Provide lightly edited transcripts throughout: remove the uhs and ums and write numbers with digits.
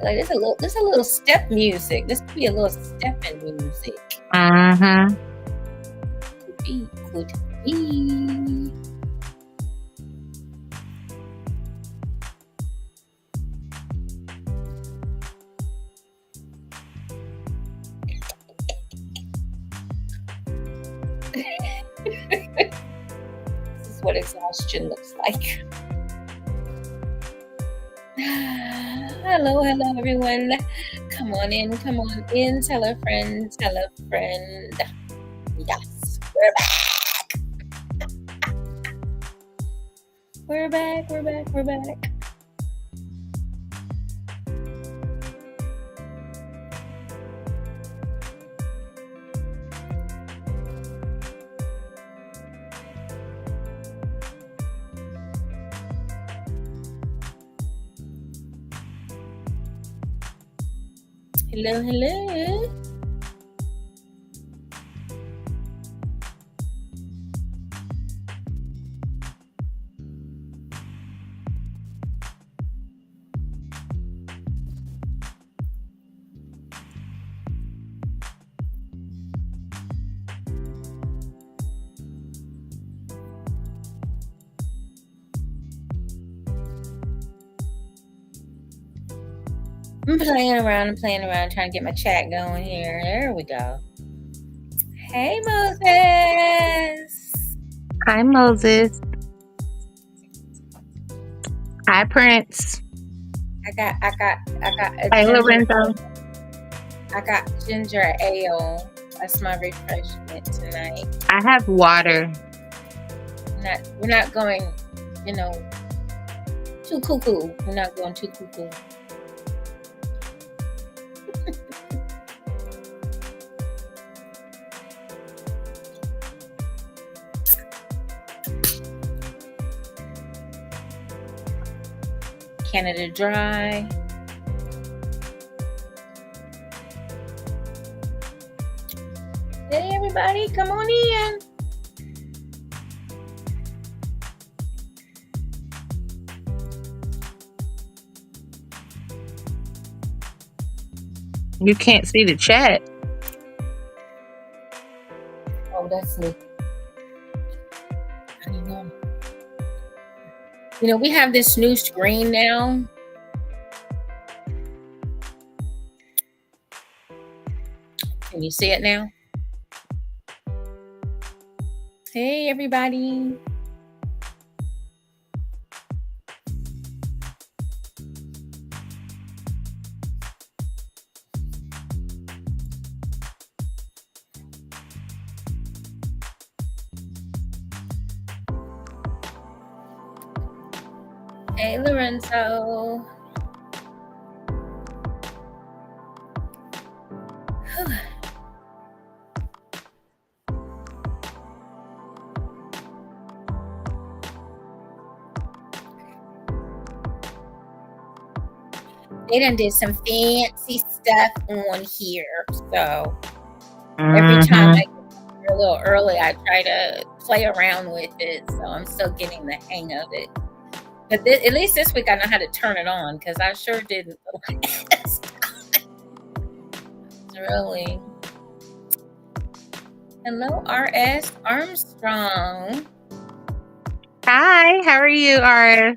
Like there's a little step music. This could be a little stepping music. Could be. This is what exhaustion looks like. Hello, everyone. Come on in. Tell a friend. Yes, we're back. We're back. Hello. I'm playing around, trying to get my chat going here. There we go. Hey, Moses. Hi, Moses. Hi, Prince. I got. Hi, Lorenzo. I got ginger ale. That's my refreshment tonight. I have water. We're not going, too cuckoo. We're not going too cuckoo. Canada Dry. Hey, everybody, come on in. You can't see the chat. Oh, that's me. I don't know. We have this new screen now. Can you see it now? Hey, everybody. Hey, Lorenzo. They done did some fancy stuff on here. So every time I get a little early, I try to play around with it. So I'm still getting the hang of it. But at least this week I know how to turn it on, because I sure didn't. Really. Hello, R.S. Armstrong. Hi, how are you, R.S.?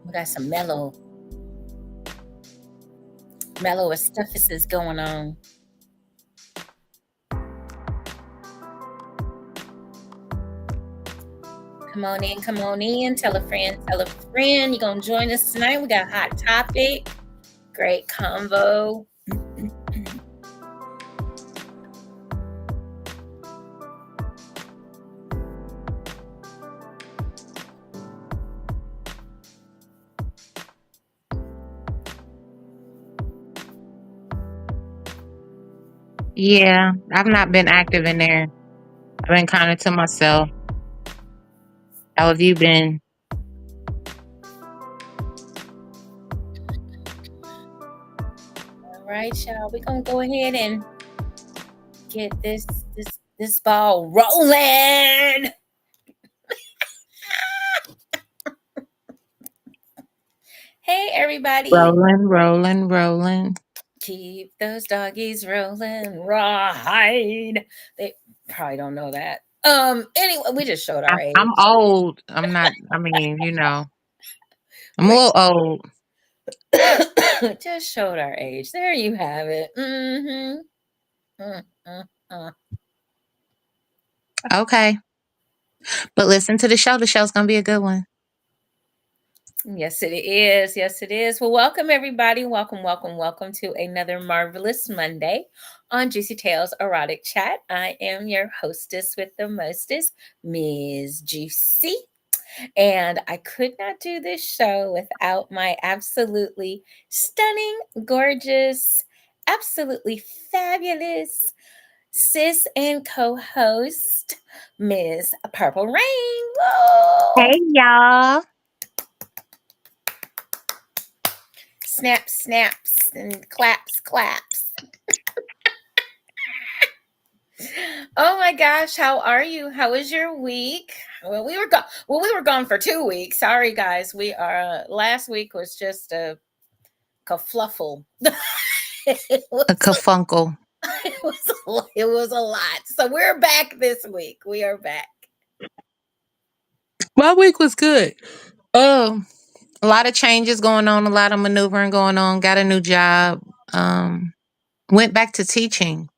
We got some mellow stuff is going on. Come on in. Tell a friend. You're going to join us tonight. We got a hot topic. Great convo. Yeah, I've not been active in there. I've been kind of to myself. How have you been? right, y'all. We're gonna go ahead and get this ball rolling. Hey, everybody. Rolling. Keep those doggies rolling, rawhide. They probably don't know that. Anyway, we just showed our age. I'm old. I'm not. I mean, I'm a little old. Just showed our age. There you have it. Okay, but listen to the show. The show's gonna be a good one. Yes, it is. Yes, it is. Well, welcome everybody. Welcome to another marvelous Monday on Juicy Tales Erotic Chat. I am your hostess with the mostest, Ms. JewCee. And I could not do this show without my absolutely stunning, gorgeous, absolutely fabulous sis and co-host, Ms. Purple Reign. Whoa! Hey, y'all. Snaps, and claps. Oh my gosh, how are you? How was your week? Well, we were gone for 2 weeks. Sorry, guys. We are. Last week was just a kerfluffle. A kerfunkle. It was a lot. So we're back this week. We are back. My week was good. A lot of changes going on. A lot of maneuvering going on. Got a new job. Went back to teaching.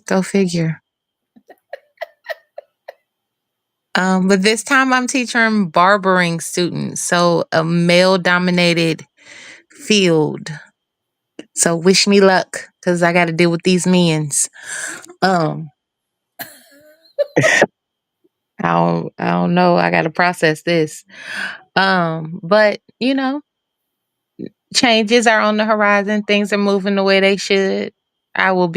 Go figure. But this time I'm teaching barbering students, so a male-dominated field. So wish me luck, cause I got to deal with these men's. I don't know. I got to process this. But changes are on the horizon. Things are moving the way they should. I've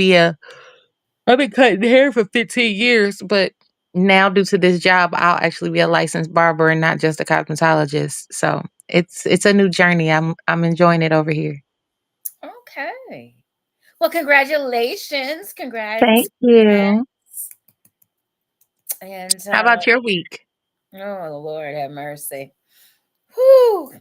been cutting hair for 15 years, but now due to this job, I'll actually be a licensed barber and not just a cosmetologist. So it's a new journey. I'm enjoying it over here. Okay. Well, congratulations. Congrats. Thank you. And How about your week? oh Lord have mercy. Whew.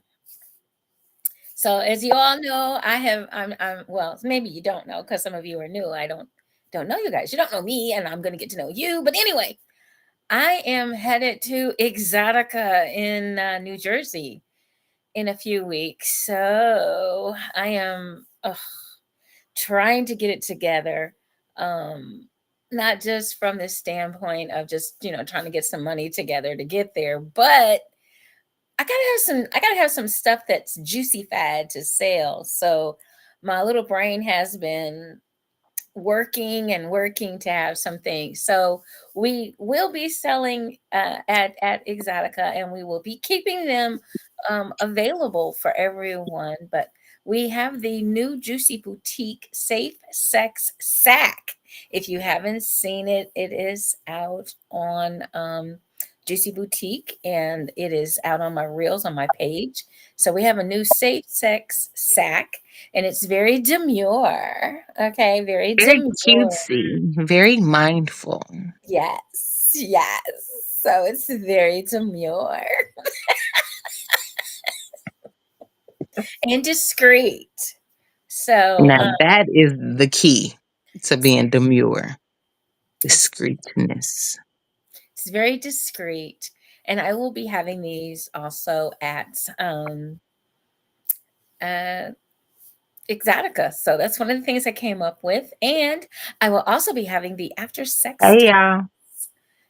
So as you all know, I'm well, maybe you don't know because some of you are new. I don't know you guys. You don't know me, and I'm gonna get to know you. But anyway, I am headed to Erotica in New Jersey in a few weeks. So I am trying to get it together. Not just from the standpoint of just, trying to get some money together to get there, but I gotta have some stuff that's juicy fad to sell. So my little brain has been working to have some things. So we will be selling at Erotica, and we will be keeping them available for everyone. But we have the new Juicy Boutique Safe Sex Sack. If you haven't seen it, it is out on Juicy Boutique, and it is out on my reels on my page. So we have a new Safe Sex Sack, and it's very demure. Okay, very Very demure. cutesy, very mindful. Yes. So it's very demure and discreet. So Now that is the key to being demure. Discreetness. it's very discreet. And I will be having these also at Exotica. So that's one of the things I came up with. And I will also be having the after sex. Hey, y'all.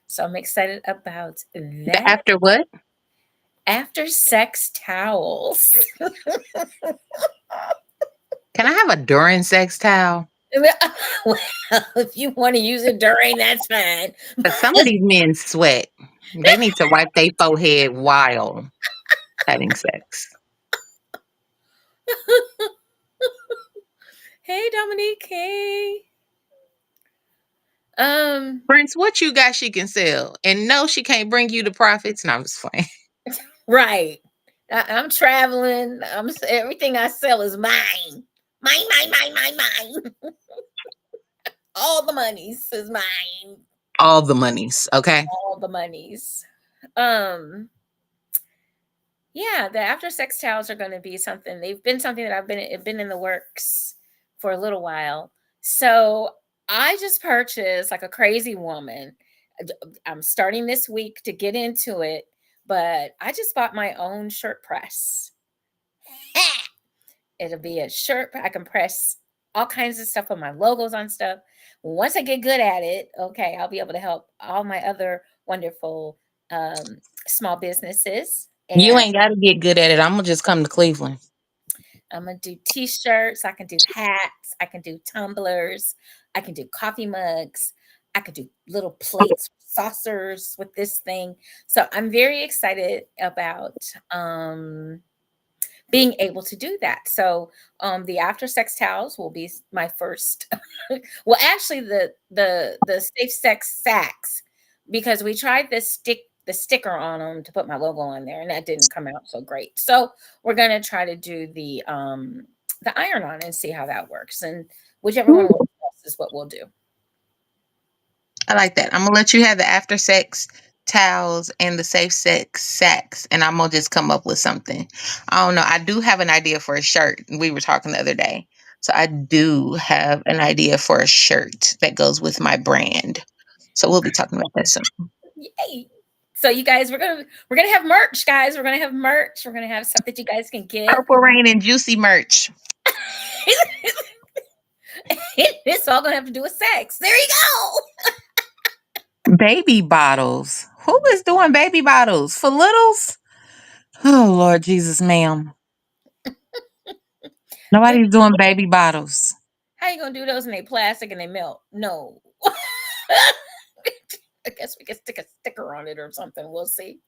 So I'm excited about The that. after what? After sex towels. Can I have a during sex towel? Well, if you want to use it during, that's fine. But some of these men sweat. They need to wipe their forehead while having sex. Hey, Dominique. Hey. Prince, what you got she can sell? And no, she can't bring you the profits. No, I'm just playing. Right. I'm traveling. Everything I sell is mine. Mine. All the monies is mine. All the monies. Okay. All the monies. Yeah, the after sex towels are going to be something. They've been something that I've been in the works for a little while. So I just purchased like a crazy woman. I'm starting this week to get into it, but I just bought my own shirt press. It'll be a shirt. I can press all kinds of stuff, put my logos on stuff. Once I get good at it, okay, I'll be able to help all my other wonderful small businesses. You And ain't got to get good at it. I'm gonna just come to Cleveland. I'm gonna do t-shirts, I can do hats, I can do tumblers, I can do coffee mugs, I could do little plates, saucers with this thing. So I'm very excited about being able to do that. So the after sex towels will be my first well, actually the safe sex sacks, because we tried the sticker on them to put my logo on there, and that didn't come out so great. So we're gonna try to do the iron on and see how that works, and whichever one works best is what we'll do. I like that. I'm gonna let you have the after sex towels and the safe sex sacks, and I'm gonna just come up with something. I don't know. I do have an idea for a shirt. We were talking the other day, so I do have an idea for a shirt that goes with my brand. So we'll be talking about that soon. Yay! So you guys, we're gonna have merch, guys. We're gonna have merch. We're gonna have stuff that you guys can get. Purple Rain and JewCee merch. It's all gonna have to do with sex. There you go. Baby bottles. Who is doing baby bottles for littles? Oh Lord Jesus, ma'am. Nobody's doing baby bottles. How you gonna do those and they plastic and they melt? No. I guess we can stick a sticker on it or something. We'll see.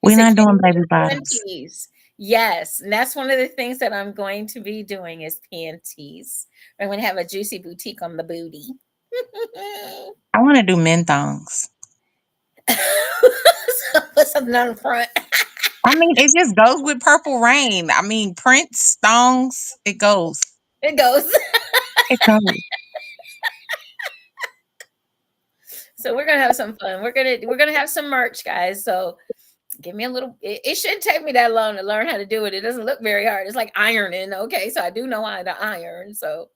We're not doing baby bottles. PNTs. Yes, and that's one of the things that I'm going to be doing is PNTs. I'm going to have a JewCee boutique on the booty. I want to do men thongs. So put something on the front. I mean, it just goes with Purple Rain. I mean, Prince thongs. It goes. It goes. It goes. So we're gonna have some fun. We're gonna have some merch, guys. So give me a little. It shouldn't take me that long to learn how to do it. It doesn't look very hard. It's like ironing. Okay, so I do know how to iron. So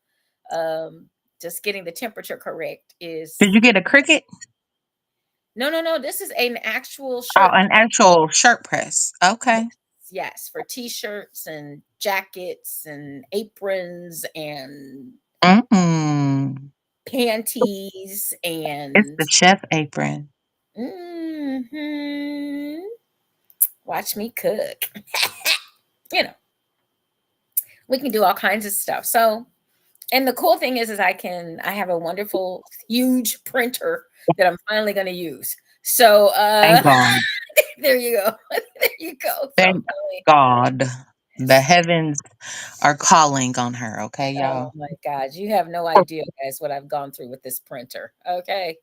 just getting the temperature correct is. Did you get a Cricut? No. This is an actual shirt. Oh, an actual shirt press. Okay. Yes, for t-shirts and jackets and aprons and panties and. It's the chef apron. Watch me cook. You know, we can do all kinds of stuff. So, and the cool thing is I have a wonderful, huge printer that I'm finally going to use. So, Thank God. there you go. There you go. Thank God. The heavens are calling on her. Okay, y'all. Oh my God. You have no idea, guys, what I've gone through with this printer. Okay.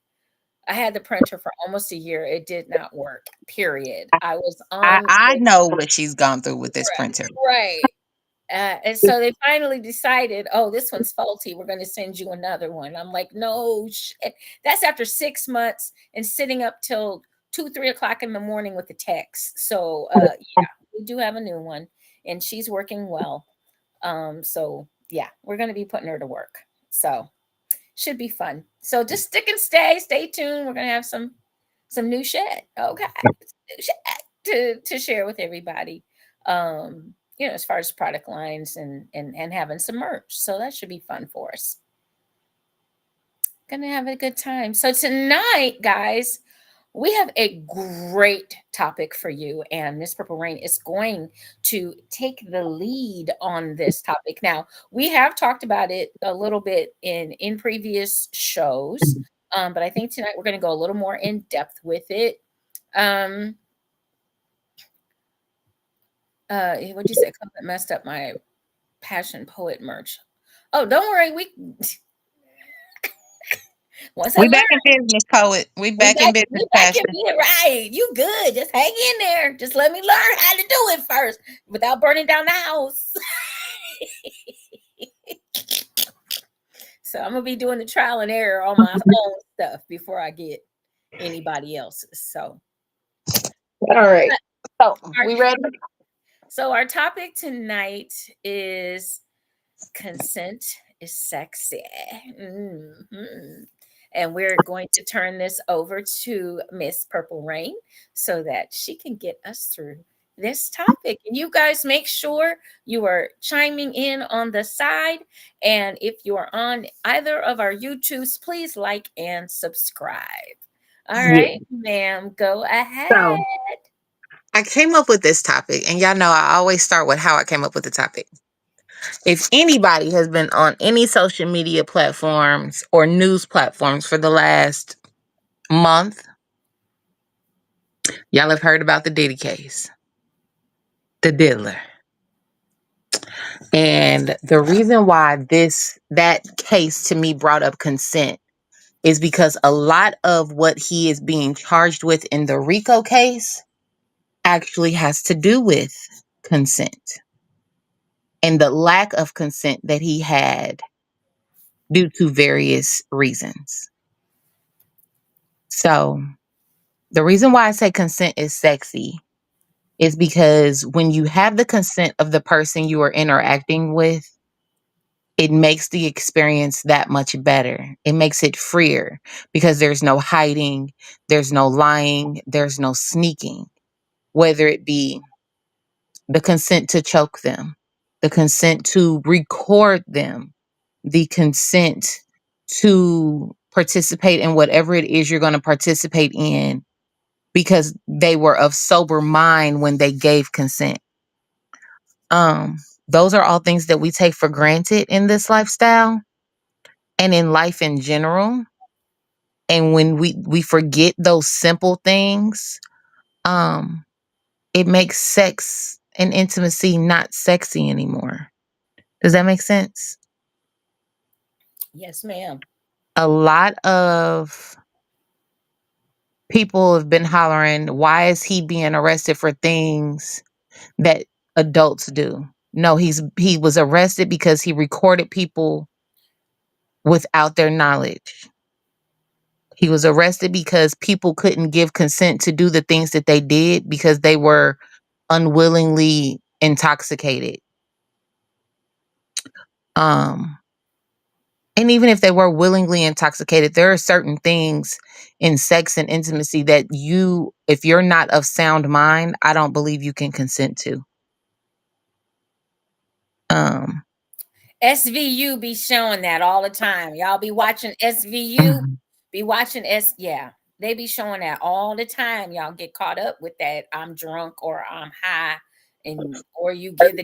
I had the printer for almost a year. It did not work, period. I was on. I know what she's gone through with this printer. Right. And so they finally decided, oh, this one's faulty. We're going to send you another one. I'm like, no shit. That's after 6 months and sitting up till 2, 3 o'clock in the morning with the text. So yeah, we do have a new one and she's working well. So yeah, we're going to be putting her to work. So should be fun. So just stick and stay tuned. We're going to have some new shit. Okay. New shit to share with everybody. You know, as far as product lines and having some merch. So that should be fun for us. Gonna have a good time. So tonight, guys, we have a great topic for you, and Miss Purple Rain is going to take the lead on this topic. Now, we have talked about it a little bit in previous shows, but I think tonight we're going to go a little more in depth with it. What'd you say? Comment messed up my passion poet merch. Oh, don't worry. We back in business, poet. We back in business. Right. You good. Just hang in there. Just let me learn how to do it first without burning down the house. So I'm gonna be doing the trial and error on my own stuff before I get anybody else's. So All right. So our, we ready? so our topic tonight is consent is sexy. Mhm. And we're going to turn this over to Miss Purple Rain so that she can get us through this topic. And you guys make sure you are chiming in on the side. And if you're on either of our YouTubes, please like and subscribe. All Yeah. right, ma'am, go ahead. So I came up with this topic, and y'all know I always start with how I came up with the topic. If anybody has been on any social media platforms or news platforms for the last month, y'all have heard about the Diddy case, the diddler. And the reason why that case to me brought up consent is because a lot of what he is being charged with in the RICO case actually has to do with consent and the lack of consent that he had due to various reasons. So, the reason why I say consent is sexy is because when you have the consent of the person you are interacting with, it makes the experience that much better. It makes it freer because there's no hiding, there's no lying, there's no sneaking, whether it be the consent to choke them, the consent to record them, the consent to participate in whatever it is you're going to participate in because they were of sober mind when they gave consent. Those are all things that we take for granted in this lifestyle and in life in general. And when we forget those simple things, um, it makes sex and intimacy not sexy anymore. Does that make sense? Yes, ma'am. A lot of people have been hollering, why is he being arrested for things that adults do? No, he was arrested because he recorded people without their knowledge. He was arrested because people couldn't give consent to do the things that they did because they were unwillingly intoxicated. Um and even if they were willingly intoxicated, there are certain things in sex and intimacy that if you're not of sound mind, I don't believe you can consent to. Um, SVU be showing that all the time. Y'all be watching SVU, be watching yeah. They be showing that all the time. Y'all get caught up with that I'm drunk or I'm high and or you give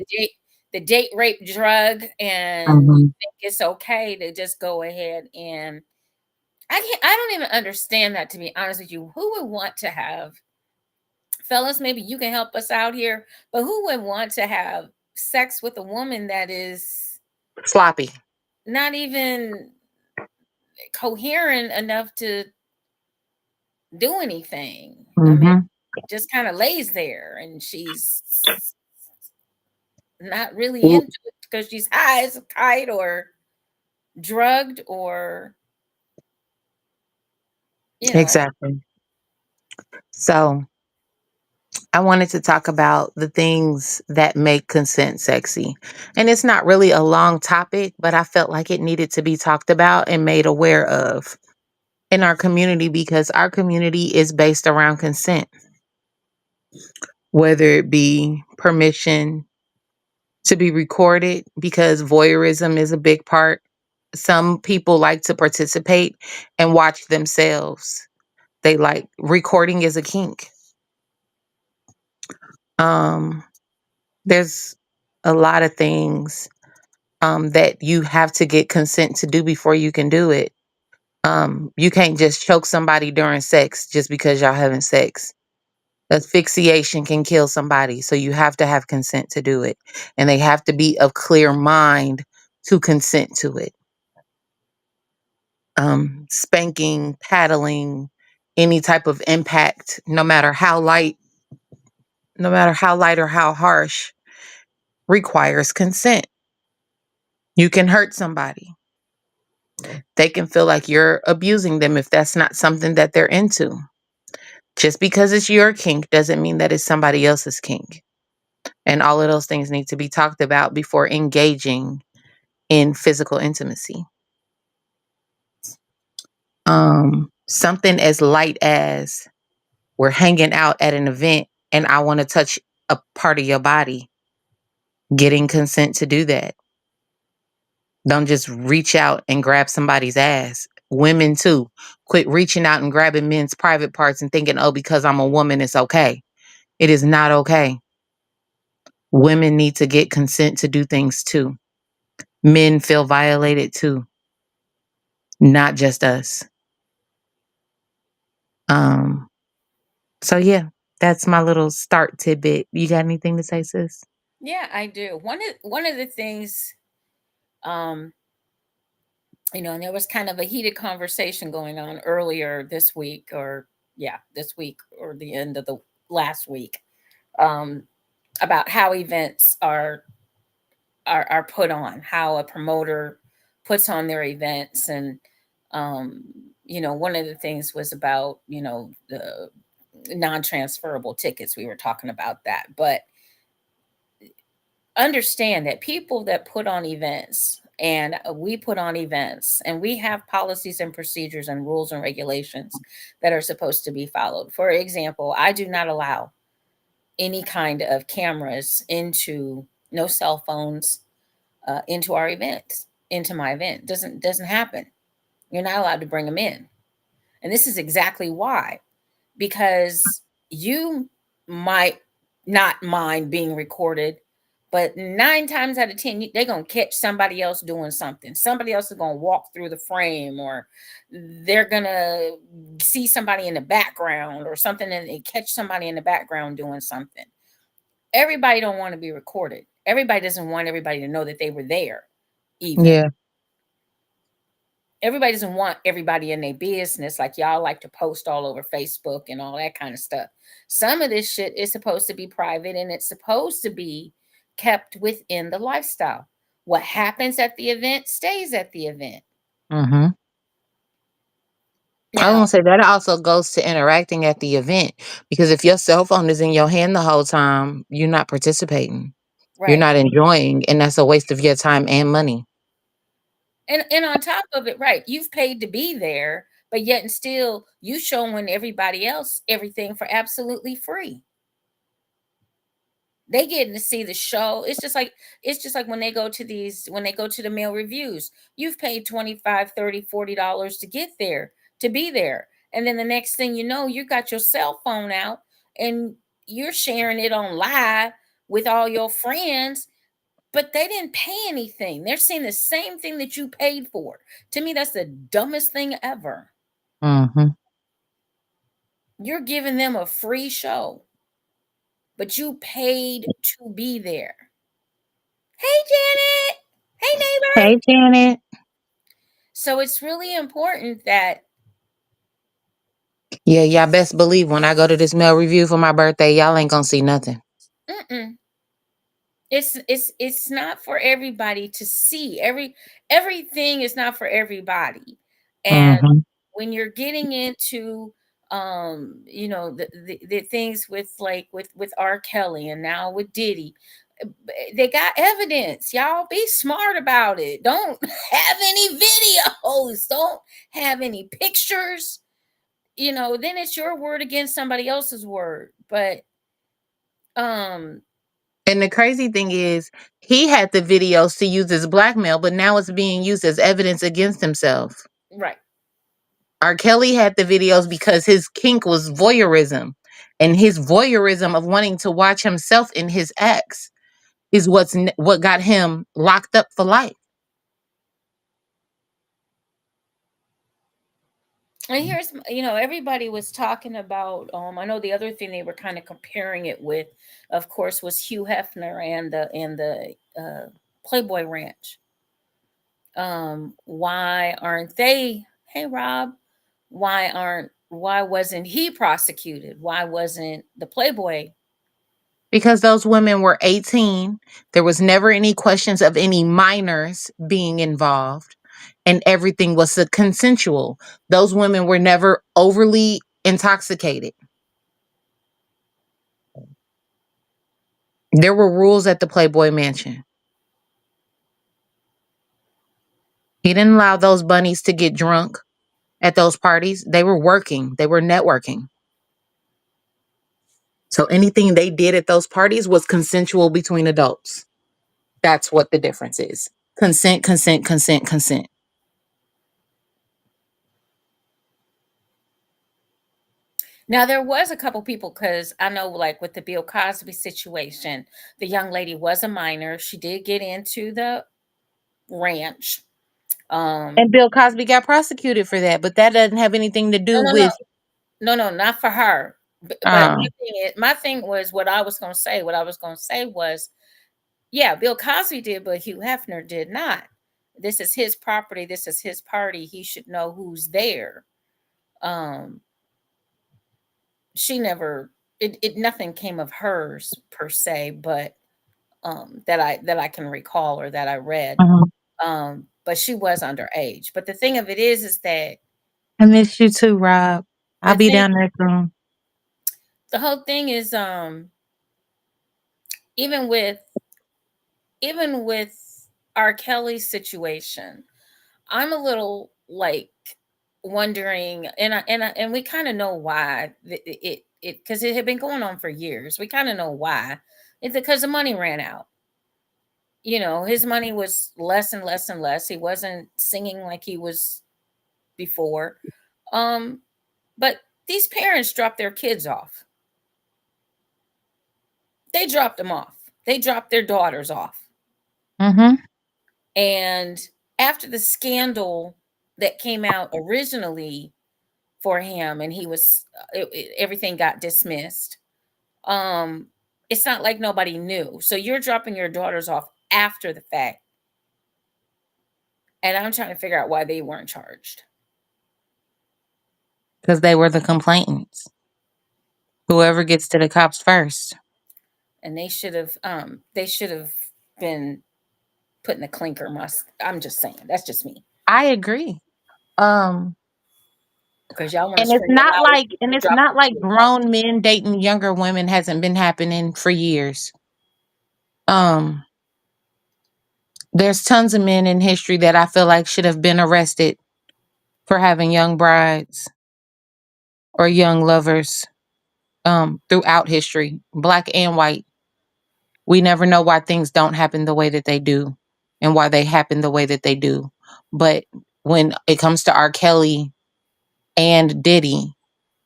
the date rape drug and you mhm. think it's okay to just go ahead and I don't even understand that, to be honest with you. Who would want to have, fellas, maybe you can help us out here, but who would want to have sex with a woman that is Sloppy. not even coherent enough to do anything? I mean, Hmm. just kind of lays there and she's not really into it because she's high as a kite or drugged or, you know. Exactly. So I wanted to talk about the things that make consent sexy. And it's not really a long topic, but I felt like it needed to be talked about and made aware of in our community because our community is based around consent, whether it be permission to be recorded, because voyeurism is a big part. Some people like to participate and watch themselves. They like recording is a kink. Um, there's a lot of things that you have to get consent to do before you can do it. You can't just choke somebody during sex just because y'all having sex. Asphyxiation can kill somebody, so you have to have consent to do it, and they have to be of clear mind to consent to it. Spanking, paddling, any type of impact, no matter how light or how harsh, requires consent. You can hurt somebody. They can feel like you're abusing them if that's not something that they're into. Just because it's your kink doesn't mean that it's somebody else's kink. And all of those things need to be talked about before engaging in physical intimacy. Something as light as we're hanging out at an event and I want to touch a part of your body, getting consent to do that. Don't just reach out and grab somebody's ass. Women too. Quit reaching out and grabbing men's private parts and thinking, oh, because I'm a woman, it's okay. It is not okay. Women need to get consent to do things too. Men feel violated too, not just us. Um, so yeah, that's my little start tidbit. You got anything to say, sis? Yeah, I do. One of the things, um, and there was kind of a heated conversation going on earlier this week, or yeah, this week or the end of the last week, um, about how events are put on, how a promoter puts on their events, and um, one of the things was about the non-transferable tickets. We were talking about that, but understand that people that put on events, and we put on events, and we have policies and procedures and rules and regulations that are supposed to be followed. For example, I do not allow any kind of cameras, into no cell phones, into our events, into my event. Doesn't happen. You're not allowed to bring them in. And this is exactly why, because you might not mind being recorded, but 9 times out of 10, they're going to catch somebody else doing something. Somebody else is going to walk through the frame, or they're going to see somebody in the background or something, and they catch somebody in the background doing something. Everybody don't want to be recorded. Everybody doesn't want everybody to know that they were there, even. Yeah. Everybody doesn't want everybody in their business, like y'all like to post all over Facebook and all that kind of stuff. Some of this shit is supposed to be private, and it's supposed to be kept within the lifestyle. What happens at the event stays at the event. Mm-hmm. I Now, won't say that also goes to interacting at the event, because if your cell phone is in your hand the whole time, you're not participating. You're right. not enjoying, and that's a waste of your time and money. And on top of it, right, you've paid to be there, but yet and still you showing everybody else everything for absolutely free. They getting to see the show. It's just like when they go to the male reviews. You've paid 25, 30, $40 to get there, to be there. And then the next thing you know, you got your cell phone out and you're sharing it on live with all your friends, but they didn't pay anything. They're seeing the same thing that you paid for. To me, that's the dumbest thing ever. Mm-hmm. You're giving them a free show, but you paid to be there. Hey, Janet. Hey, neighbor. Hey, Janet. So it's really important that Yeah, y'all best believe when I go to this mail review for my birthday, y'all ain't gonna see nothing. mm-mm, it's not for everybody to see. Everything is not for everybody. And Mm-hmm. when you're getting into the things with, like, with R. Kelly, and now with Diddy, they got evidence. Y'all be smart about it. Don't have any videos. Don't have any pictures. Then it's your word against somebody else's word. But um And the crazy thing is, he had the videos to use as blackmail, but now it's being used as evidence against himself. right. R. Kelly had the videos because his kink was voyeurism, and his voyeurism of wanting to watch himself in his acts is what got him locked up for life. And here's, everybody was talking about, I know the other thing they were kind of comparing it with, of course, was Hugh Hefner and the Playboy Ranch. Why aren't they? Hey, Rob, why wasn't he prosecuted? Why wasn't the Playboy? Because those women were 18. There was never any questions of any minors being involved. and everything was consensual. Those women were never overly intoxicated. There were rules at the Playboy Mansion. He didn't allow those bunnies to get drunk at those parties. They were working, they were networking. So anything they did at those parties was consensual between adults. That's what the difference is. Consent, consent, consent, consent. Now there was a couple people, because I know, like with the Bill Cosby situation, the young lady was a minor. She did get into the ranch. And Bill Cosby got prosecuted for that, but that doesn't have anything to No, do no, no, with no, no, not for her. But uh my thing was what I was going to say. What I was going to say was, yeah, Bill Cosby did, but Hugh Hefner did not. This is his property. This is his party. He should know who's there. Um, she never. It nothing came of hers per se, but that I can recall or that I read. mhm. But she was underage. But the thing of it is that I miss you too, Rob. I'll the be thing, down there soon. the whole thing is, even with even with R. Kelly's situation, I'm a little like wondering, and we kind of know why it because it had been going on for years. We kind of know why. It's because the money ran out. His money was less and less and less. He wasn't singing like he was before. Um, but these parents dropped their kids off. They dropped them off. They dropped their daughters off. Mm-hmm. And after the scandal that came out originally for him, and he was everything got dismissed. Um, it's not like nobody knew. So you're dropping your daughters off after the fact, and I'm trying to figure out why they weren't charged. Because they were the complainants. Whoever gets to the cops first. And they should have been put in the clinker must. I'm just saying. That's just me. I agree. Um, Because y'all want to and it's scream the not loudest, like you and can it's drop not your like kids off. grown men dating younger women hasn't been happening for years. Um, there's tons of men in history that I feel like should have been arrested for having young brides or young lovers throughout history, black and white. We never know why things don't happen the way that they do and why they happen the way that they do. But when it comes to R. Kelly and Diddy,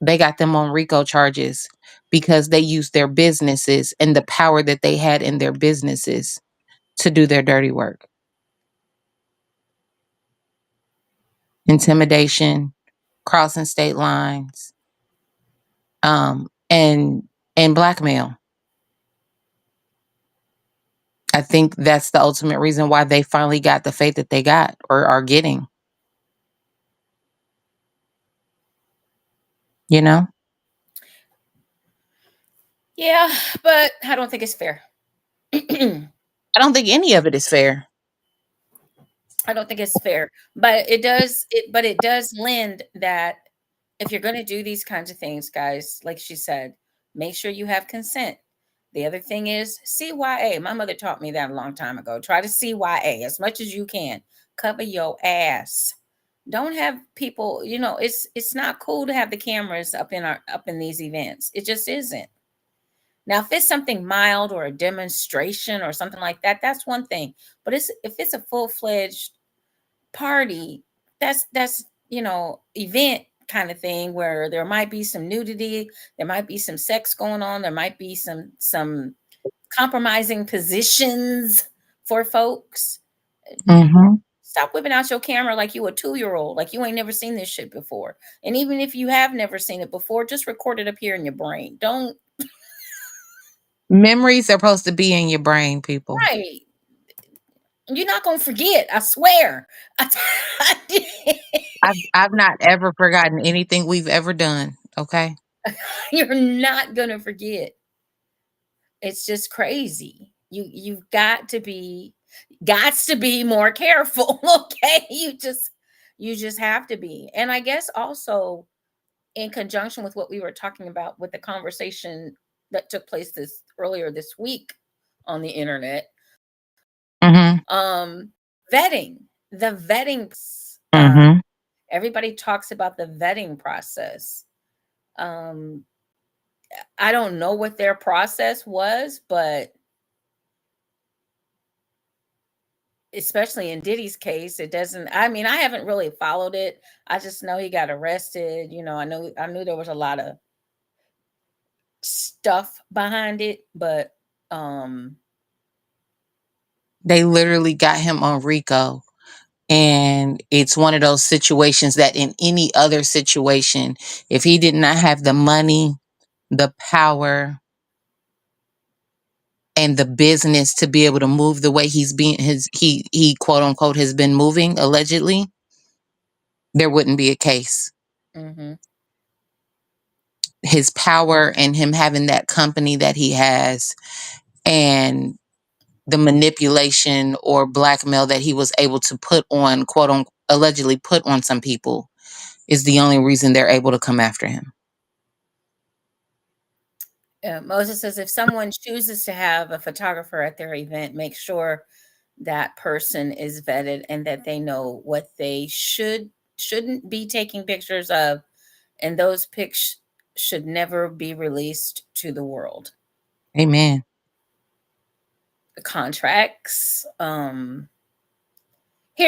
they got them on RICO charges because they used their businesses and the power that they had in their businesses to do their dirty work. Intimidation, crossing state lines, and blackmail. I think that's the ultimate reason why they finally got the fate that they got or are getting, you know? Yeah, but I don't think it's fair. I don't think any of it is fair. I don't think it's fair, but it does lend that if you're going to do these kinds of things, guys, like she said, make sure you have consent. The other thing is CYA. My mother taught me that a long time ago. Try to CYA as much as you can. Cover your ass. Don't have people, it's not cool to have the cameras up in these events. It just isn't. Now, if it's something mild or a demonstration or something like that, that's one thing. But if it's a full-fledged party, that's event kind of thing where there might be some nudity, there might be some sex going on, there might be some compromising positions for folks. Mhm. Stop whipping out your camera like you a 2-year-old, like you ain't never seen this shit before. And even if you have never seen it before, just record it up here in your brain. Don't. Memories are supposed to be in your brain, people. Right. You're not gonna forget. I swear. I've not ever forgotten anything we've ever done, okay? You're not gonna forget. It's just crazy. You've got to be. Gots to be more careful. Okay, you just have to be. And I guess also in conjunction with what we were talking about with the conversation that took place earlier this week on the internet, vetting, the vetting, everybody talks about the vetting process. I don't know what their process was, but especially in Diddy's case, it doesn't, I mean, I haven't really followed it. I just know he got arrested. I knew there was a lot of stuff behind it, but they literally got him on RICO. And it's one of those situations that in any other situation, if he did not have the money, the power, and the business to be able to move the way he quote unquote has been moving allegedly, there wouldn't be a case. His power and him having that company that he has, and the manipulation or blackmail that he was able to put on, quote unquote, allegedly put on some people, is the only reason they're able to come after him. Moses says, if someone chooses to have a photographer at their event, make sure that person is vetted and that they know what they shouldn't be taking pictures of, and those pics should never be released to the world. Amen. The contracts. Here's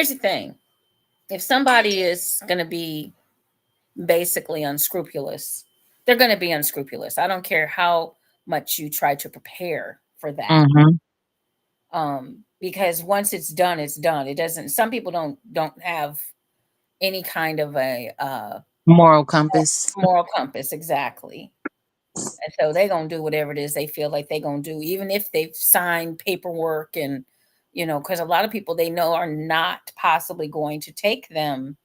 the thing. If somebody is going to be basically unscrupulous, they're going to be unscrupulous. I don't care how much you try to prepare for that. Because once it's done, it's done. It doesn't, some people don't have any kind of a moral compass. Exactly. And so they're going to do whatever it is they feel like they're going to do, even if they've signed paperwork and, because a lot of people they know are not possibly going to take them,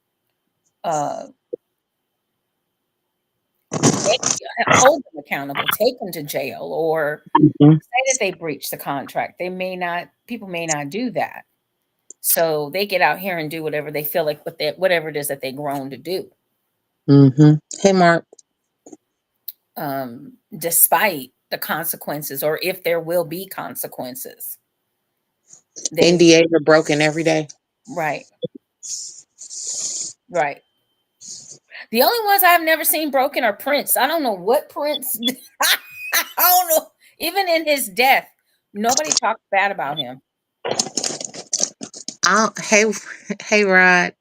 hold them accountable, take them to jail, or say that they breached the contract. People may not do that. So they get out here and do whatever they feel like, whatever it is that they've grown to do. Hey, Mark. Despite the consequences, or if there will be consequences. NDAs are broken every day. Right. The only ones I've never seen broken are Prince. I don't know what Prince I don't know. Even in his death, nobody talks bad about him. Hey, Rod.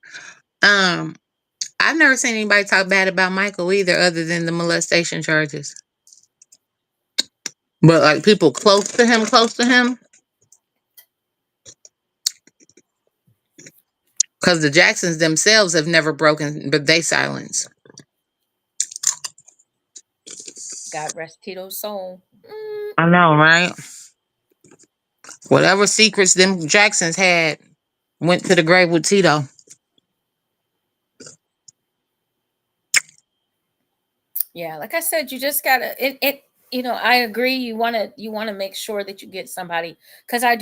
I've never seen anybody talk bad about Michael either, other than the molestation charges. But like people close to him, because the Jacksons themselves have never broken, but they silence. God rest Tito's soul. I know, right? Whatever secrets them Jacksons had went to the grave with Tito. Yeah, like I said, you just gotta I agree. You wanna make sure that you get somebody, because I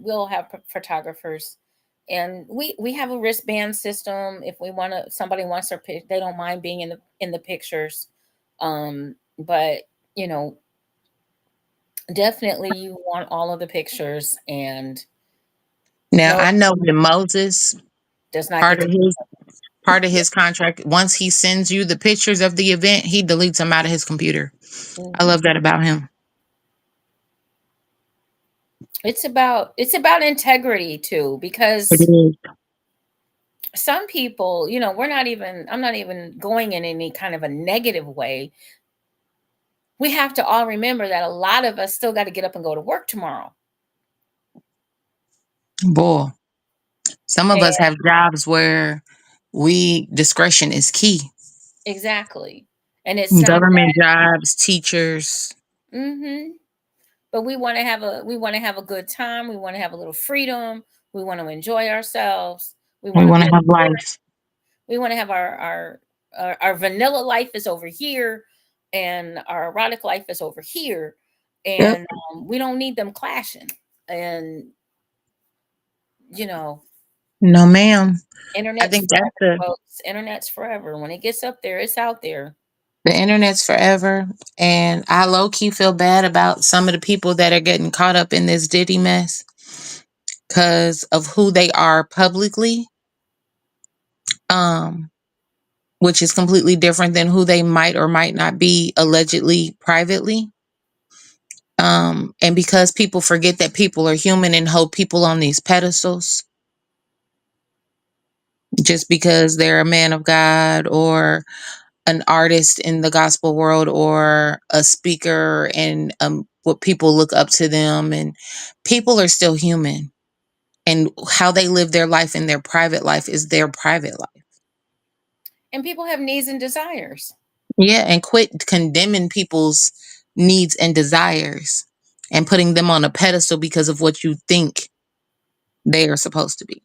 will have photographers, and we have a wristband system. If somebody wants their pic, they don't mind being in the pictures. But definitely you want all of the pictures. And now I know that Moses does not get part of his contract. Once he sends you the pictures of the event, he deletes them out of his computer. I love that about him. It's about integrity too, because some people, I'm not even going in any kind of a negative way. We have to all remember that a lot of us still got to get up and go to work tomorrow. Boy, some of us have jobs where discretion is key. Exactly. And it's government jobs, teachers. But we want to have a good time. We want to have a little freedom. We want to enjoy ourselves. We want to have life. We want to have our vanilla life is over here, and our erotic life is over here, and we don't need them clashing. And You know, No, ma'am. I internet's think that's forever, folks. Internet's forever. When it gets up there, it's out there. the internet's forever. And I low key feel bad about some of the people that are getting caught up in this Diddy mess because of who they are publicly. Um, which is completely different than who they might or might not be allegedly privately. And because people forget that people are human and hold people on these pedestals just because they're a man of God or an artist in the gospel world or a speaker and what people look up to them, and people are still human, and how they live their life in their private life is their private life. And people have needs and desires. Yeah, and quit condemning people's needs and desires and putting them on a pedestal because of what you think they are supposed to be.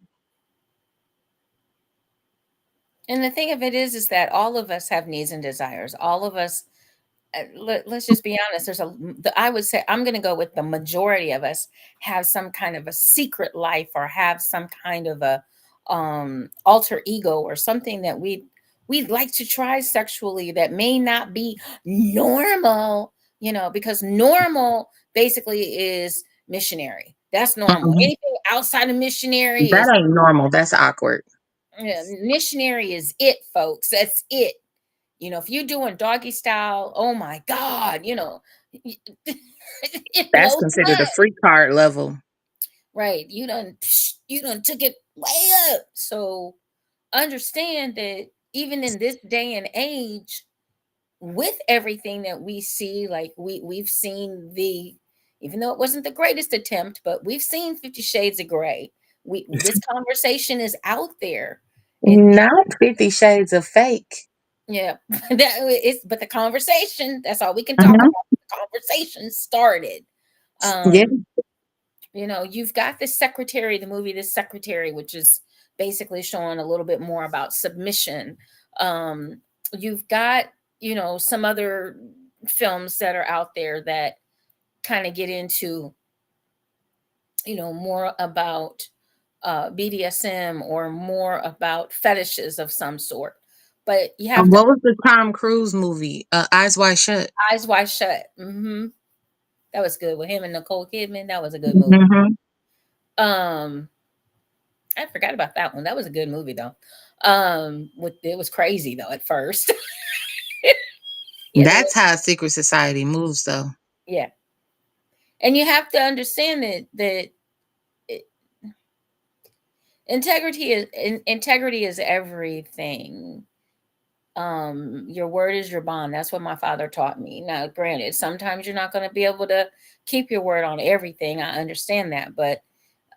And the thing of it is that all of us have needs and desires. All of us, let's just be honest. I would say, I'm going to go with the majority of us have some kind of a secret life or have some kind of a alter ego or something that we'd like to try sexually that may not be normal, because normal basically is missionary. That's normal. Mhm. Anything outside of missionary is, That ain't normal. That's awkward. yeah, missionary is it, folks. That's it. If you're doing doggy style, oh my God, it That's blows considered a my, free card level. right. You done took it way up. So understand that even in this day and age, with everything that we see, like we've seen even though it wasn't the greatest attempt, but we've seen 50 Shades of Grey. This conversation is out there. And Not 50 Shades of Fake. yeah, but the conversation, that's all we can talk Mhm. about. The conversation started. Yeah. Um, you've got the movie The Secretary, which is basically showing a little bit more about submission. You've got, some other films that are out there that kind of get into, more about BDSM or more about fetishes of some sort. But you have to What was the Tom Cruise movie? Eyes Wide Shut. eyes wide shut. That was good with him and Nicole Kidman. That was a good movie. Hmm. Um, I forgot about that one. That was a good movie though. It was crazy though at first. Yeah, That's how secret society moves, though. yeah, and you have to understand that it- integrity is everything. Your word is your bond. That's what my father taught me. Now, granted, sometimes you're not going to be able to keep your word on everything. I understand that, but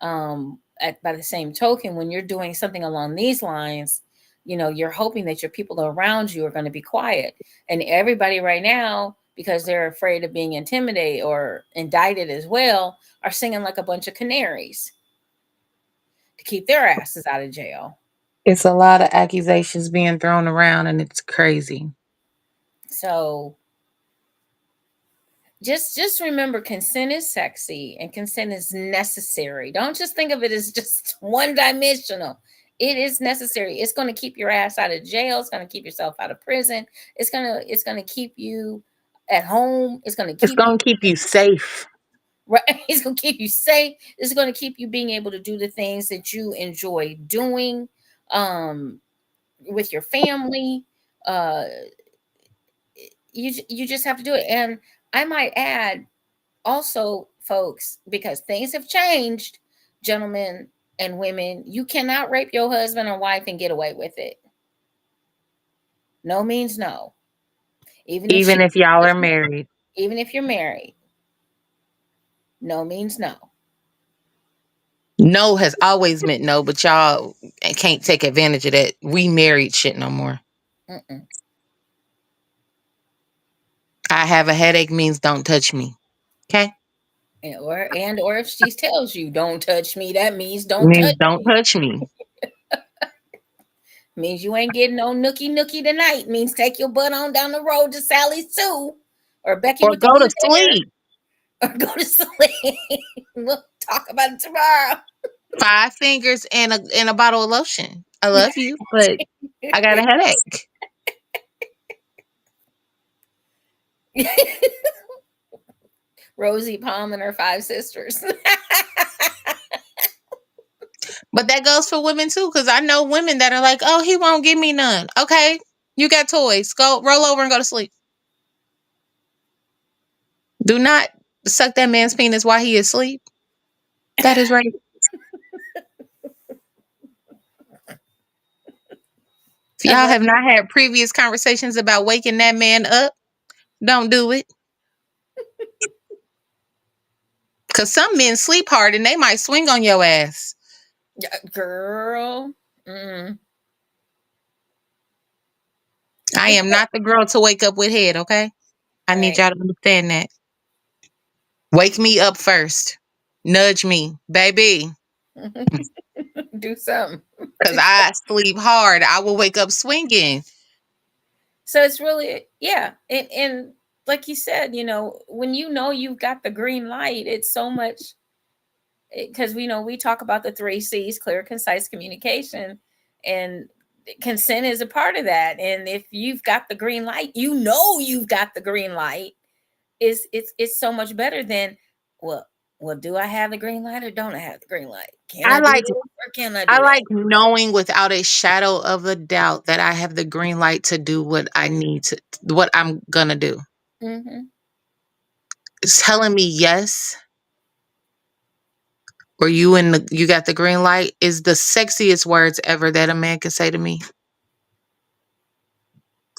by the same token, when you're doing something along these lines, you're hoping that your people around you are going to be quiet. And everybody right now, because they're afraid of being intimidated or indicted as well, are singing like a bunch of canaries to keep their asses out of jail. It's a lot of accusations being thrown around, and it's crazy. So just remember, consent is sexy and consent is necessary. Don't just think of it as just one dimensional. It is necessary. It's going to keep your ass out of jail. It's going to keep yourself out of prison. It's going to keep you at home. It's going to It's keep you going to keep you safe. right. It's going to keep you safe. It's going to keep you being able to do the things that you enjoy doing um with your family. uh you just have to do it. And I might add also, folks, because things have changed, gentlemen and women, you cannot rape your husband or wife and get away with it. No means no. Even if Even she, if y'all are married. even if you're married, no means no. No has always meant no, but y'all can't take advantage of that. We married shit no more. Mm-mm. I have a headache means don't touch me. Okay? Or if she tells you don't touch me, that means don't Means touch don't me. touch me. Means you ain't getting no nookie tonight. Means take your butt on down the road to Sally Sue or Becky Or with the go to good hair sleep. or go to sleep. We'll talk about it tomorrow. 5 fingers and a bottle of lotion. I love you, but I got a headache. Rosie Palm and her 5 sisters. But that goes for women too, because I know women that are like, oh, he won't give me none. Okay, you got toys. Go roll over and go to sleep. Do not suck that man's penis while he is asleep. That is right. If y'all have not had previous conversations about waking that man up, don't do it. Because some men sleep hard and they might swing on your ass. Girl. Mm. I am not the girl to wake up with head, okay? I need y'all to understand that. Wake me up first. Nudge me, baby. Do something. Because I sleep hard. I will wake up swinging. So it's really, yeah. And like you said, when you've got the green light, it's so much, because we talk about the 3 C's: clear, concise communication, and consent is a part of that. And if you've got the green light, you've got the green light. It's so much better than, well, do I have the green light or don't I have the green light? Can I do this or can I do I that? like knowing without a shadow of a doubt that I have the green light to do what I need to, what I'm gonna do. Mm-hmm. It's telling me yes, or you got the green light is the sexiest words ever that a man can say to me.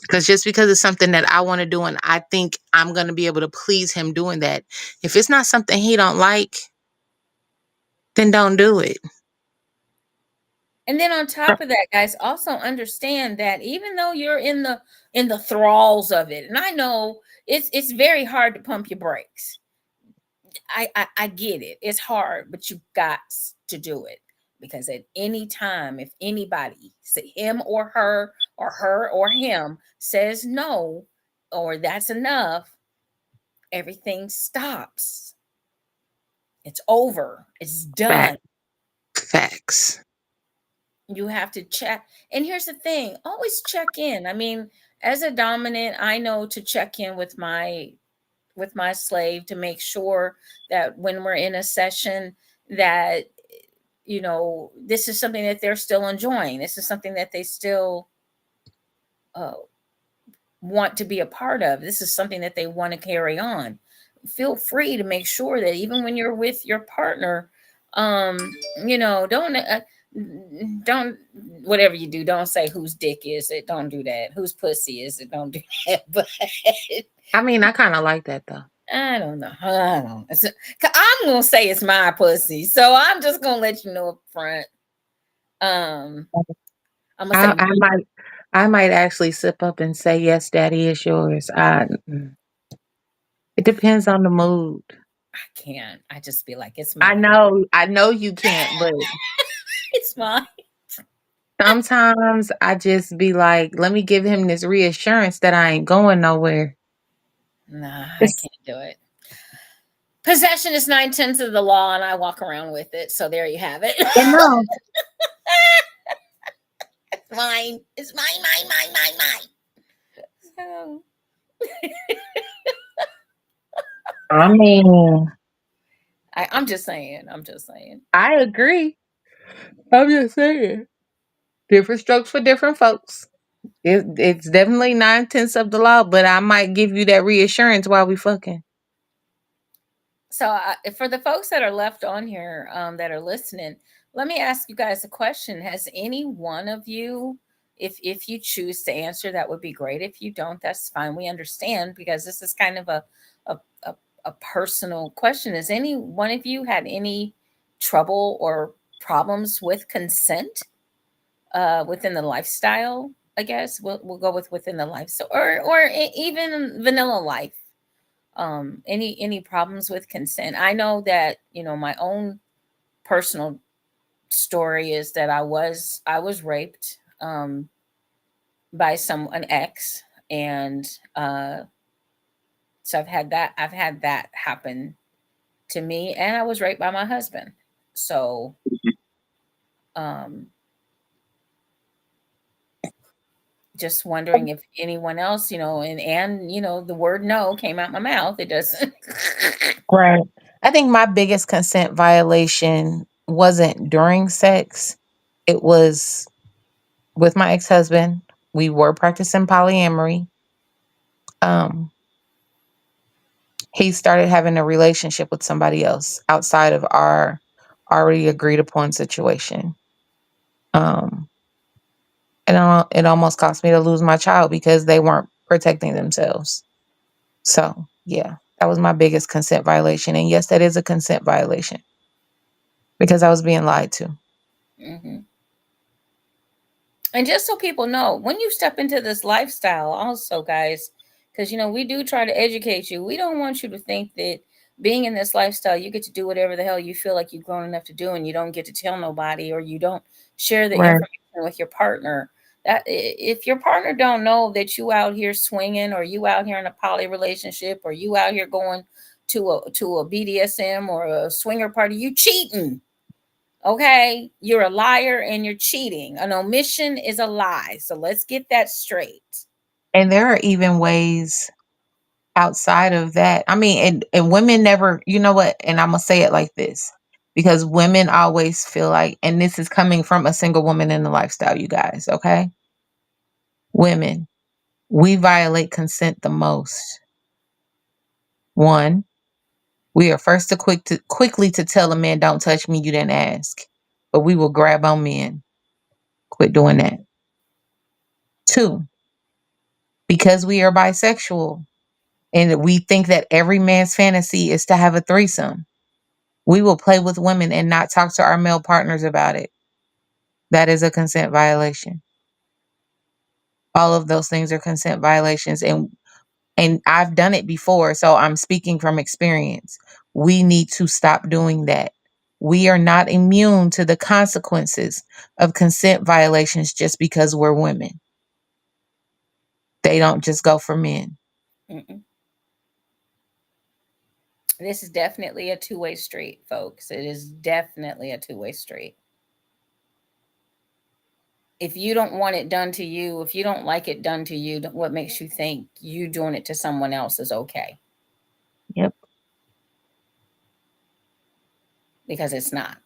Because just because it's something that I want to do and I think I'm gonna be able to please him doing that, if it's not something he don't like, then don't do it. And then on top of that, guys, also understand that even though you're in the thralls of it, and I know it's very hard to pump your brakes. I get it. It's hard, but you got to do it, because at any time, if anybody, say him or her or him, says no, or that's enough, everything stops. It's over. It's done. Facts. You have to check. And here's the thing, always check in. I mean, as a dominant, I know to check in with my slave to make sure that when we're in a session that this is something that they're still enjoying. This is something that they still want to be a part of. This is something that they want to carry on. Feel free to make sure that even when you're with your partner, don't whatever you do, don't say whose dick is it. Don't do that. Whose pussy is it? Don't do that. But I mean, I kind of like that though. I don't know. I'm gonna say it's my pussy, so I'm just gonna let you know up front. I'm gonna say I might actually sip up and say yes, daddy, it's yours. It depends on the mood. I can't. I just be like, it's mine. I know you can't, but It's mine. sometimes I just be like, let me give him this reassurance that I ain't going nowhere. Nah, I can't do it. Possession is 9/10 of the law, and I walk around with it. So there you have it. No. It's mine. It's mine. So. I mean, I'm just saying. I agree. I'm just saying. Different strokes for different folks. It's definitely 9/10 of the law, but I might give you that reassurance while we fucking. So for the folks that are left on here that are listening, let me ask you guys a question. Has any one of you, if you choose to answer, that would be great. If you don't, that's fine. We understand, because this is kind of a personal question. Has any one of you had any trouble or problems with consent within the lifestyle? I guess we'll go with within the life, so or even vanilla life. Any problems with consent? I know that my own personal story is that I was raped by an ex, and so I've had that happen to me, and I was raped by my husband. So Um, just wondering if anyone else, and the word no came out my mouth. It doesn't. Right. I think my biggest consent violation wasn't during sex. It was with my ex-husband. We were practicing polyamory. Um, he started having a relationship with somebody else outside of our already agreed upon situation. Um, and it almost cost me to lose my child because they weren't protecting themselves. So, yeah, that was my biggest consent violation. And yes, that is a consent violation because I was being lied to. Hmm. And just so people know, when you step into this lifestyle, also, guys, because we do try to educate you. We don't want you to think that being in this lifestyle, you get to do whatever the hell you feel like you've grown enough to do, and you don't get to tell nobody, or you don't share the Right. information with your partner. That if your partner don't know that you out here swinging, or you out here in a poly relationship, or you out here going to a BDSM or a swinger party, you cheating. Okay, you're a liar and you're cheating. An omission is a lie. So let's get that straight. And there are even ways outside of that. I mean, and women never, you know what? And I'm going to say it like this because women always feel like, and this is coming from a single woman in the lifestyle, you guys, okay? Women, we violate consent the most. One, we are first to quickly to tell a man, don't touch me, you didn't ask. But we will grab on men. Quit doing that. Two, because we are bisexual and we think that every man's fantasy is to have a threesome, we will play with women and not talk to our male partners about it. That is a consent violation. All of those things are consent violations, and I've done it before, so I'm speaking from experience. We need to stop doing that. We are not immune to the consequences of consent violations just because we're women. They don't just go for men. Mm-mm. This is definitely a two-way street, folks. It is definitely a two-way street. If you don't want it done to you, if you don't like it done to you, what makes you think you doing it to someone else is okay? Yep. Because it's not.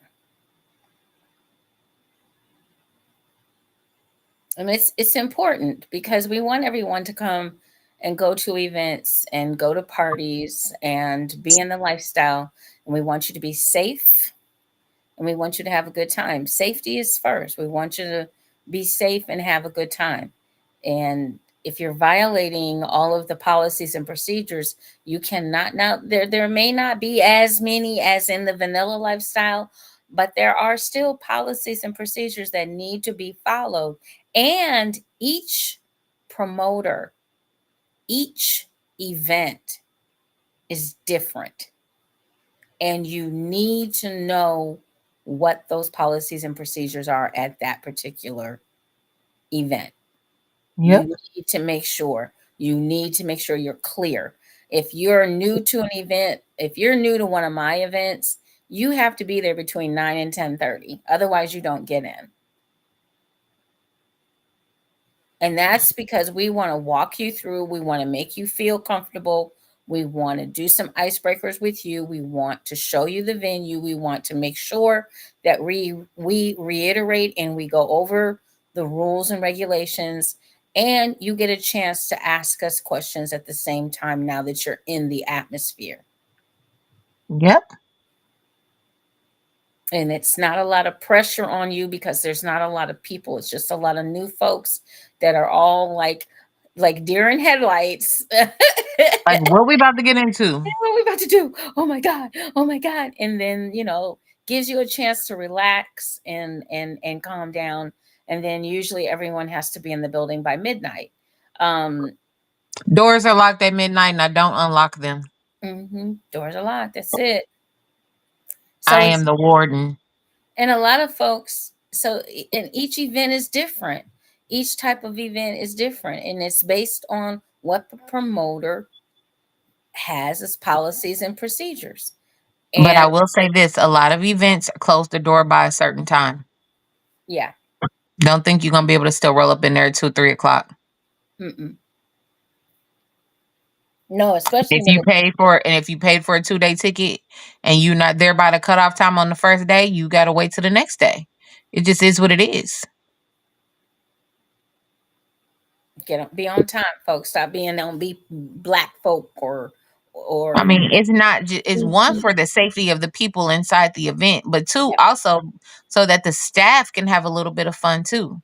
And it's important because we want everyone to come and go to events and go to parties and be in the lifestyle. And we want you to be safe and we want you to have a good time. Safety is first. We want you to be safe and have a good time. And if you're violating all of the policies and procedures, you cannot. Now there may not be as many as in the vanilla lifestyle, but there are still policies and procedures that need to be followed. And each promoter, each event is different. And you need to know what those policies and procedures are at that particular event. Yep. You need to make sure. You need to make sure you're clear. If you're new to an event, if you're new to one of my events, you have to be there between 9 and 10:30. Otherwise, you don't get in. And that's because we want to walk you through, we want to make you feel comfortable. We want to do some icebreakers with you. We want to show you the venue. We want to make sure that we reiterate and we go over the rules and regulations, and you get a chance to ask us questions at the same time now that you're in the atmosphere. Yep. And it's not a lot of pressure on you because there's not a lot of people. It's just a lot of new folks that are all like deer in headlights. Like what we about to get into? What are we about to do? Oh my god! Oh my god! And then gives you a chance to relax and calm down. And then usually everyone has to be in the building by midnight. Um, Doors are locked at midnight and I don't unlock them. Doors are locked. That's it. I So am the warden. and a lot of folks. So and each event is different. Each type of event is different, and it's based on what the promoter has as policies and procedures. But And I will say this, a lot of events close the door by a certain time. Yeah. Don't think you're gonna be able to still roll up in there at 2, 3 o'clock. Mm-mm. No, especially If when you it's paid for and if you paid for a 2-day ticket and you're not there by the cutoff time on the first day, you gotta wait till the next day. It just is what it is. be on time, folks. Stop being on be black folk I or mean, it's not it's one for the safety of the people inside the event, but two yeah, also so that the staff can have a little bit of fun too.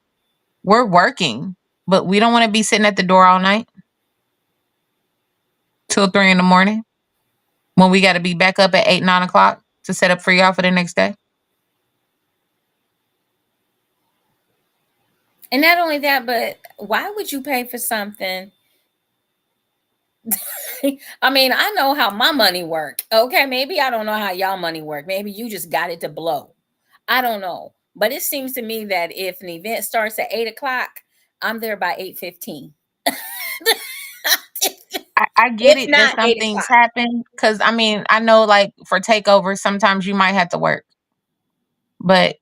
We're working, but we don't want to be sitting at the door all night till 3 in the morning when we got to be back up at 8, 9 o'clock to set up for y'all for the next day. and not only that, but why would you pay for something? I mean, I know how my money work. Okay, maybe I don't know how y'all money work. Maybe you just got it to blow. I don't know. But it seems to me that if an event starts at 8 o'clock, I'm there by 8:15. I get If it that not some 8 things o'clock. happen because I mean I know like for takeovers sometimes you might have to work, but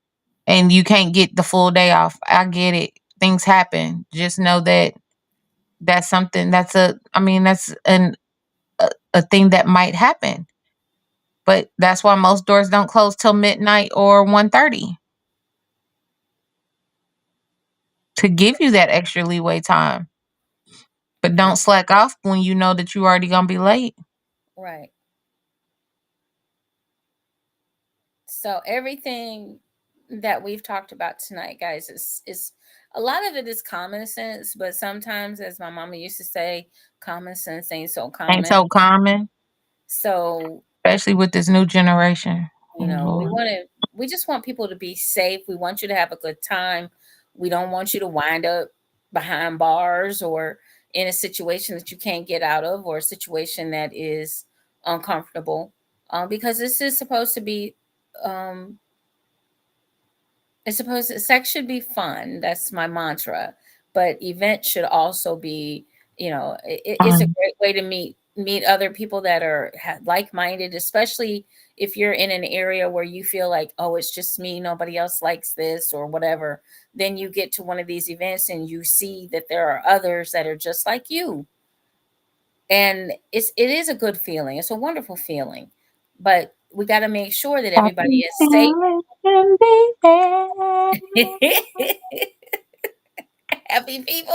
and you can't get the full day off. I get it. Things happen. Just know that that's something that's a I mean that's a thing that might happen. But that's why most doors don't close till midnight or 1:30 to give you that extra leeway time. But don't slack off when you know that you already gonna be late. Right. So everything that we've talked about tonight, guys, is a lot of it is common sense, but sometimes, as my mama used to say, common sense ain't so Ain't common. so common, So, especially with this new generation. Oh Lord. we just want people to be safe. We want you to have a good time. We don't want you to wind up behind bars or in a situation that you can't get out of or a situation that is uncomfortable. Because this is supposed to be um I suppose sex should be fun. That's my mantra. But events should also be, it's a Um, great way to meet other people that are like-minded, especially if you're in an area where you feel like, oh, it's just me, nobody else likes this or whatever. Then you get to one of these events and you see that there are others that are just like you. And it is a good feeling. It's a wonderful feeling. But we got to make sure that I everybody can is safe. feel it in the air. Happy people.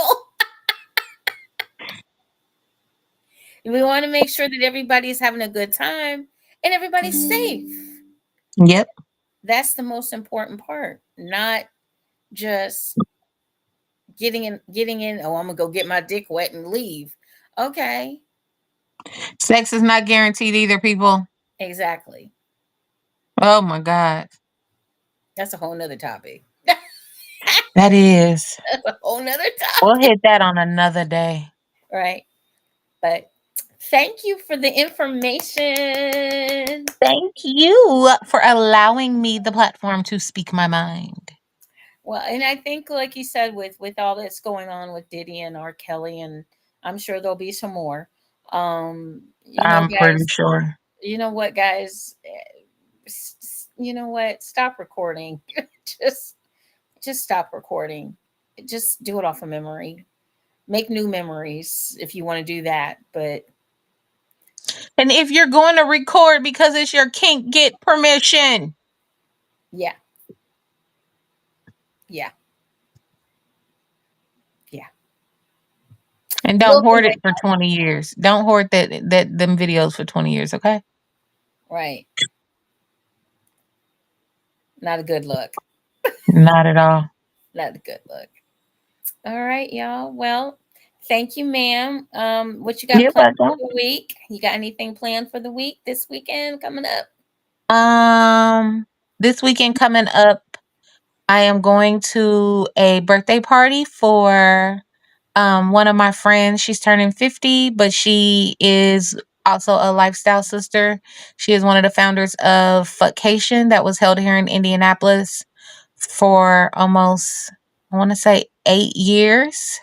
We want to make sure that everybody's having a good time and everybody's safe. Yep. That's the most important part. Not just getting in, oh, I'm gonna go get my dick wet and leave. Okay. Sex is not guaranteed either, people. Exactly. Oh my God. That's a whole nother topic. That is. That's a whole nother We'll topic. hit that on another day. Right. But thank you for the information. Thank you for allowing me the platform to speak my mind. Well, and I think, like you said, with all that's going on with Diddy and R. Kelly, and I'm sure there'll be some more. I'm pretty Guys, sure. you know what, guys, you know what? Stop recording. just, just stop recording. Just do it off of memory. Make new memories if you want to do that. But And if you're going to record because it's your kink, get permission. yeah, yeah, yeah. And don't We'll do hoard it it. for 20 years. Don't hoard that them videos for 20 years, okay? Right. Not a good look. Not at all. Not a good look. All right, y'all. Well, thank you, ma'am. What you got You're planned for welcome. the week? You got anything planned for the week this weekend coming up? Um, this weekend coming up, I am going to a birthday party for one of my friends. She's turning 50, but she is also a lifestyle sister. She is one of the founders of Fuckcation that was held here in Indianapolis for almost, I want to say, 8 years.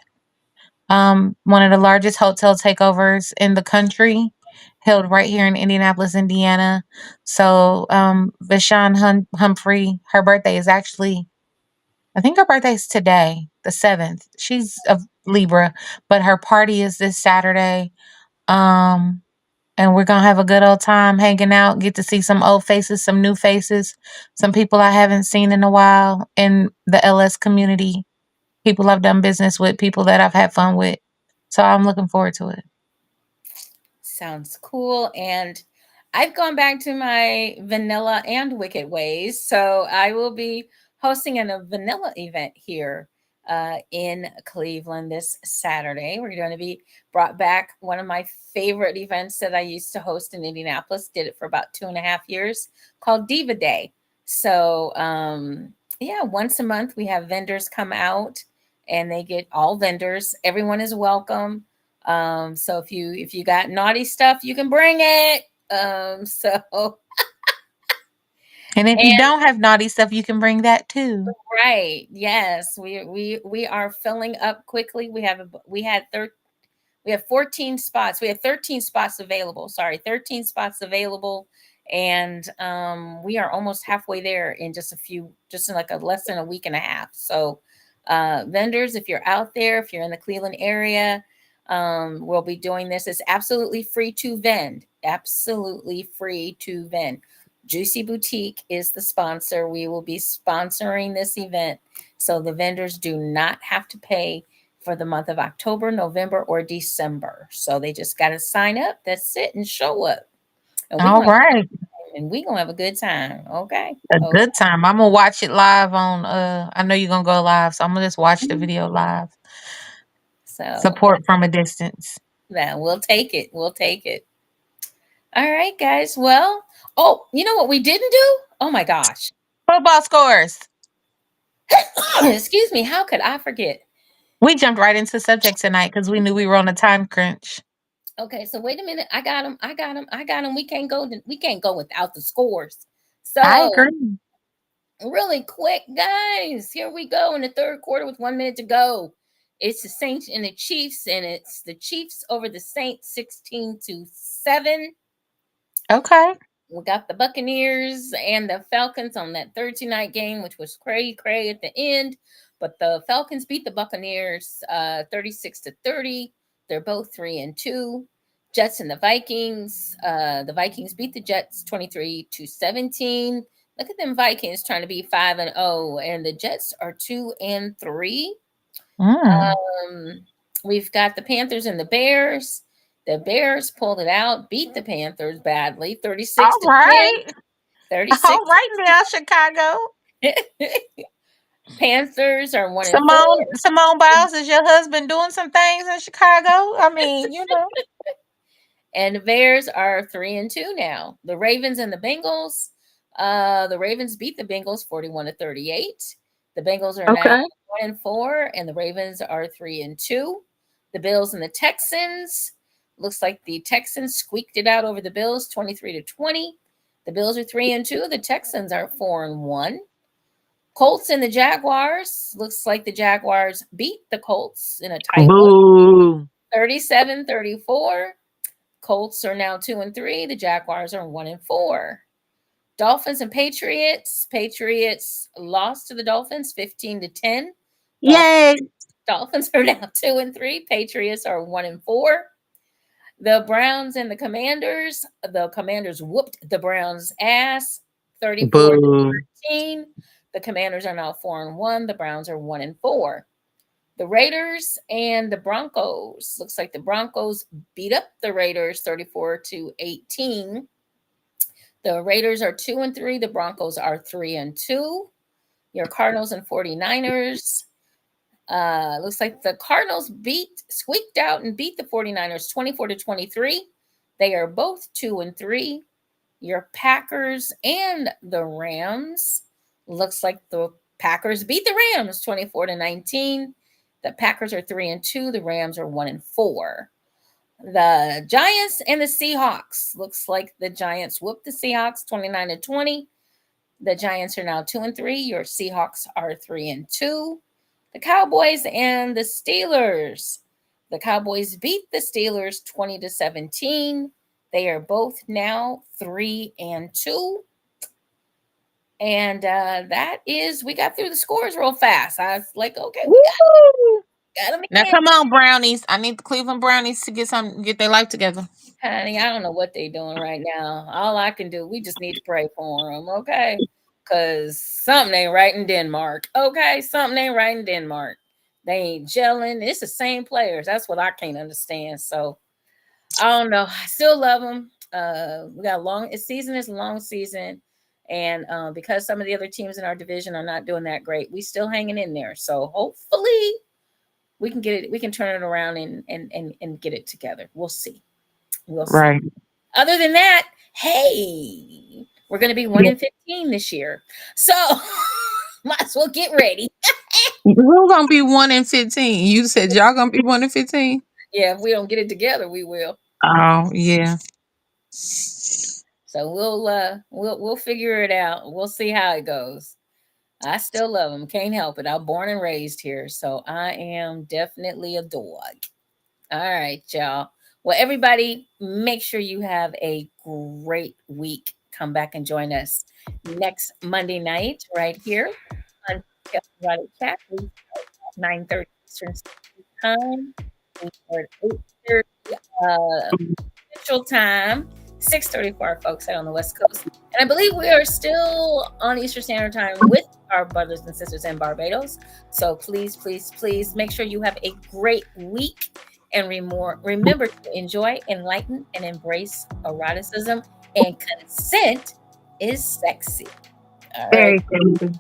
One of the largest hotel takeovers in the country, held right here in Indianapolis, Indiana. So, Vashawn Humphrey, her birthday is actually I think her birthday's today, the 7th. She's a Libra, but her party is this Saturday. Um, and we're gonna have a good old time hanging out, get to see some old faces, some new faces, some people I haven't seen in a while in the LS community, people I've done business with, people that I've had fun with. So I'm looking forward to it. Sounds cool. And I've gone back to my vanilla and wicked ways. So I will be hosting a vanilla event here in Cleveland this Saturday. We're going to be brought back one of my favorite events that I used to host in Indianapolis, did it for about 2.5 years, called Diva Day. So, yeah, once a month we have vendors come out and they get all vendors. Everyone is welcome. So if you got naughty stuff, you can bring it. So And if you and don't have naughty stuff, you can bring that too. right, yes, we are filling up quickly. We have 14 spots. We have 13 spots available. Sorry, 13 spots available. And we are almost halfway there in just in like a less than a week and a half. So vendors, if you're out there, if you're in the Cleveland area, we'll be doing this. It's absolutely free to vend. Absolutely free to vend. JewCee Boutique is the sponsor. We will be sponsoring this event. So the vendors do not have to pay for the month of October, November, or December. So they just got to sign up. That's it, and show up. And All right. we gonna have a good time. Okay. A Okay. good time. I'm gonna watch it live on I know you're gonna go live, so I'm gonna just watch the video live. So Support from a distance. that we'll take it. We'll take it. All right, guys. Well, oh, you know what we didn't do? Oh my gosh. Football scores. Excuse me. How could I forget? We jumped right into the subject tonight because we knew we were on a time crunch. Okay, so wait a minute. I got him. I got him. I got him. We can't go without the scores. I So agree. really quick, guys. Here we go in the third quarter with 1 minute to go. It's the Saints and the Chiefs, and it's the Chiefs over the Saints 16-7. Okay. We got the Buccaneers and the Falcons on that Thursday night game, which was cray at the end. But the Falcons beat the Buccaneers 36-30. They're both 3-2. Jets and the Vikings. The Vikings beat the Jets 23-17. Look at them Vikings trying to be 5-0, and the Jets are 2-3. Mm. We've got the Panthers and the Bears. The Bears pulled it out, beat the Panthers badly, 36 All to 10. right. 36 All right now, Chicago. Panthers are 1-4. Simone Biles, is your husband doing some things in Chicago? I mean, And the Bears are 3-2 now. The Ravens and the Bengals. The Ravens beat the Bengals 41-38. The Bengals are now Okay. 1-4, and the Ravens are 3-2. The Bills and the Texans. Looks like the Texans squeaked it out over the Bills 23-20. The Bills are 3-2. The Texans are 4-1. Colts and the Jaguars. Looks like the Jaguars beat the Colts in a tight one, Boo. 37-34. Colts are now 2-3. The Jaguars are 1-4. Dolphins and Patriots. Patriots lost to the Dolphins 15-10. Yay. Dolphins are now 2-3. Patriots are 1-4. The Browns and the Commanders. The Commanders whooped the Browns' ass 34-13. The Commanders are now 4-1. The Browns are 1-4. The Raiders and the Broncos. Looks like the Broncos beat up the Raiders 34-18. The Raiders are 2-3. The Broncos are 3-2. Your Cardinals and 49ers. Looks like the Cardinals squeaked out and beat the 49ers 24-23. They are both 2-3. Your Packers and the Rams. Looks like the Packers beat the Rams 24-19. The Packers are 3-2. The Rams are 1-4. The Giants and the Seahawks. Looks like the Giants whooped the Seahawks 29-20. The Giants are now 2-3. Your Seahawks are 3-2. The Cowboys and the Steelers. The Cowboys beat the Steelers 20-17. They are both now 3-2. And we got through the scores real fast. I was like, okay, we Woo! got them Now in. come on, Brownies. I need the Cleveland Brownies to get their life together. Honey, I don't know what they're doing right now. All I can do, we just need to pray for them, okay? Because something ain't right in Denmark, okay? Something ain't right in Denmark. They ain't gelling. It's the same players. That's what I can't understand. So I don't know. I still love them. We got season is a long season. And because some of the other teams in our division are not doing that great, we still hanging in there. So hopefully we can get it. We can turn it around and get it together. We'll see. We'll see. Right. Other than that, hey, we're going to be 1-15 this year. So might as well get ready. Who's gonna be 1-15? You said y'all gonna be 1-15? Yeah, if we don't get it together, we will. Oh yeah. So we'll figure it out. We'll see how it goes. I still love them. Can't help it. I'm born and raised here, so I am definitely a dog. All right, y'all. Well, everybody, make sure you have a great week. Come back and join us next Monday night right here on Erotic Chat. We start at 9:30 Eastern Standard Time. We start at 8:30 Central Time. 6:30 for our folks out on the West Coast. And I believe we are still on Eastern Standard Time with our brothers and sisters in Barbados. So please, please, please make sure you have a great week. And remember to enjoy, enlighten, and embrace eroticism. And consent is sexy. All right. Very sexy.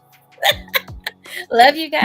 Love you guys.